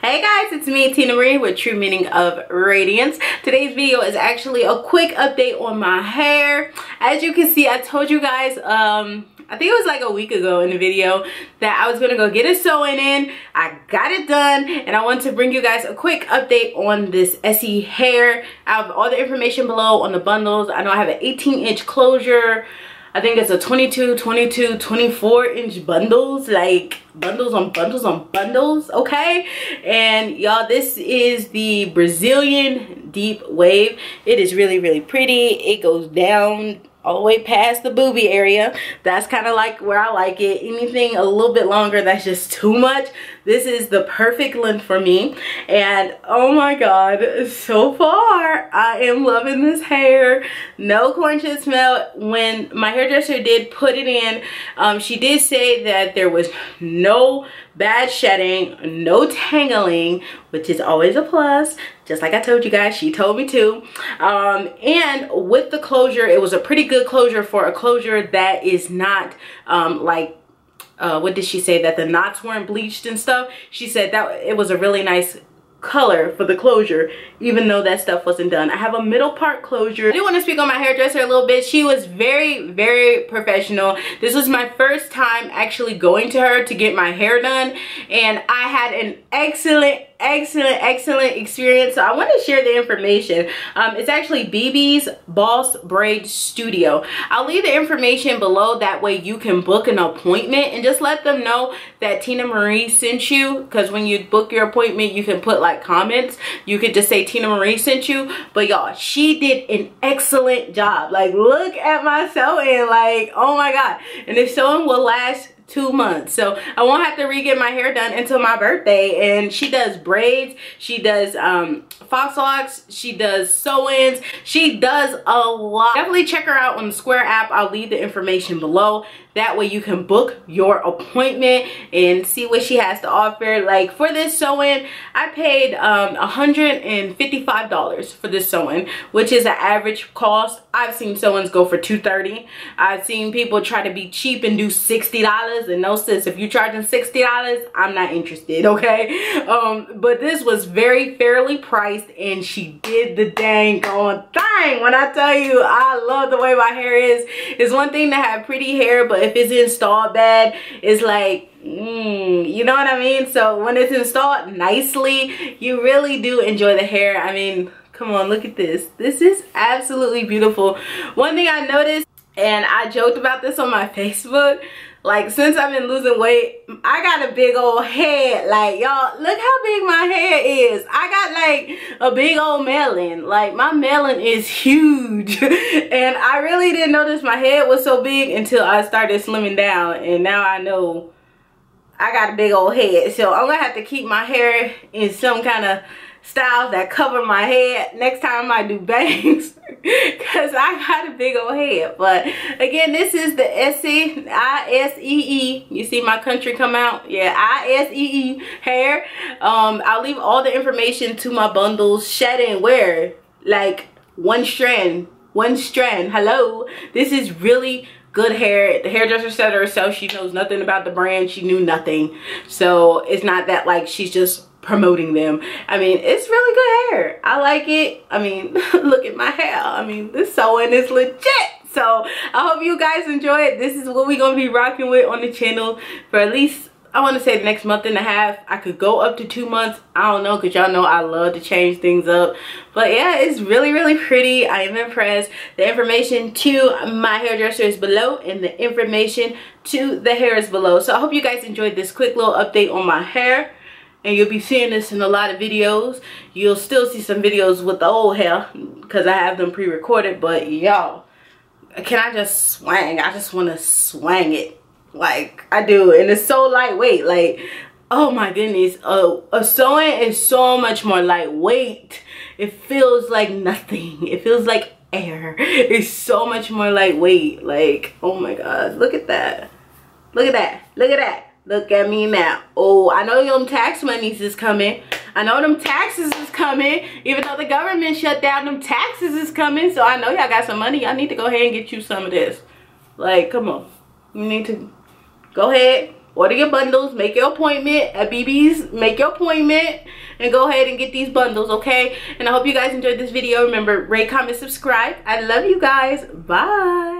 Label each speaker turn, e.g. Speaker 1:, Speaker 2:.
Speaker 1: Hey guys, it's me, Tina Marie, with True Meaning of Radiance. Today's video is actually a quick update on my hair. As you can see, I told you guys, I think it was like a week ago in the video that I was gonna go get a sew-in in. I got it done, and I want to bring you guys a quick update on this ISEE hair. I have all the information below on the bundles. I know I have an 18-inch closure. I think it's a 22, 22, 24-inch bundles, like bundles on bundles on bundles, okay? And y'all, this is the Brazilian deep wave. It is really, really pretty. It goes down all the way past the boobie area. That's kind of like where I like it. Anything a little bit longer, that's just too much. This is the perfect length for me. And oh my god, so far I am loving this hair. No corn chip smell. When my hairdresser did put it in, she did say that there was no bad shedding, no tangling, which is always a plus. Just like I told you guys, she told me to. And with the closure, it was a pretty good closure for a closure that is not what did she say, that the knots weren't bleached and stuff. She said that it was a really nice color for the closure, even though that stuff wasn't done. I have a middle part closure. I do want to speak on my hairdresser a little bit. She was very, very professional. This was my first time actually going to her to get my hair done, and I had an excellent experience. So I want to share the information. It's actually BB's Boss Braid Studio. I'll leave the information below, that way you can book an appointment and just let them know that Tina Marie sent you, because when you book your appointment you can put like comments. You could just say Tina Marie sent you. But y'all, she did an excellent job. Like, look at my sewing, like, oh my god. And this sewing will last 2 months, so I won't have to re-get my hair done until my birthday. And she does braids, she does fox locks, she does sew-ins, she does a lot. Definitely check her out on the Square app. I'll leave the information below. That way you can book your appointment and see what she has to offer. Like for this sew-in, I paid $155 for this sew-in, which is an average cost. I've seen sew-ins go for $230. I've seen people try to be cheap and do $60, and no sis, if you're charging $60, I'm not interested, okay? But this was very fairly priced, and she did the dang on thing. When I tell you I love the way my hair is, it's one thing to have pretty hair, but if it's installed bad, it's like, you know what I mean? So when it's installed nicely, you really do enjoy the hair. I mean, come on, look at this. This is absolutely beautiful. One thing I noticed, and I joked about this on my Facebook, like since I've been losing weight, I got a big old head. Like, y'all, look how big my head is. I got like a big old melon. Like, my melon is huge. And I really didn't notice my head was so big until I started slimming down. And now I know I got a big old head. So I'm gonna have to keep my hair in some kind of styles that cover my head next time I do bangs, because I got a big old head. But again, this is the ISEE, I-S-E-E. You see my country come out? Yeah, I-S-E-E hair. I'll leave all the information to my bundles. Shed and wear, like one strand. Hello, this is really good hair. The hairdresser said herself she knows nothing about the brand. She knew nothing, so it's not that like she's just promoting them. I mean, it's really good hair. I like it. I mean, look at my hair. I mean, this sewing is legit. So I hope you guys enjoy it. This is what we're gonna be rocking with on the channel for at least, I want to say, the next month and a half. I could go up to 2 months. I don't know, because y'all know I love to change things up. But yeah, it's really, really pretty. I am impressed. The information to my hairdresser is below, and the information to the hair is below. So I hope you guys enjoyed this quick little update on my hair. And you'll be seeing this in a lot of videos. You'll still see some videos with the old hair, because I have them pre-recorded. But y'all, can I just swang? I just want to swang it. Like, I do. And it's so lightweight. Like, oh my goodness. A sewing is so much more lightweight. It feels like nothing. It feels like air. It's so much more lightweight. Like, oh my god. Look at that. Look at that. Look at that. Look at me now. Oh, I know them tax monies is coming. I know them taxes is coming. Even though the government shut down, them taxes is coming. So I know y'all got some money. Y'all need to go ahead and get you some of this. Like, come on. You need to go ahead, order your bundles, make your appointment at BB's, make your appointment, and go ahead and get these bundles, okay? And I hope you guys enjoyed this video. Remember, rate, comment, subscribe. I love you guys. Bye.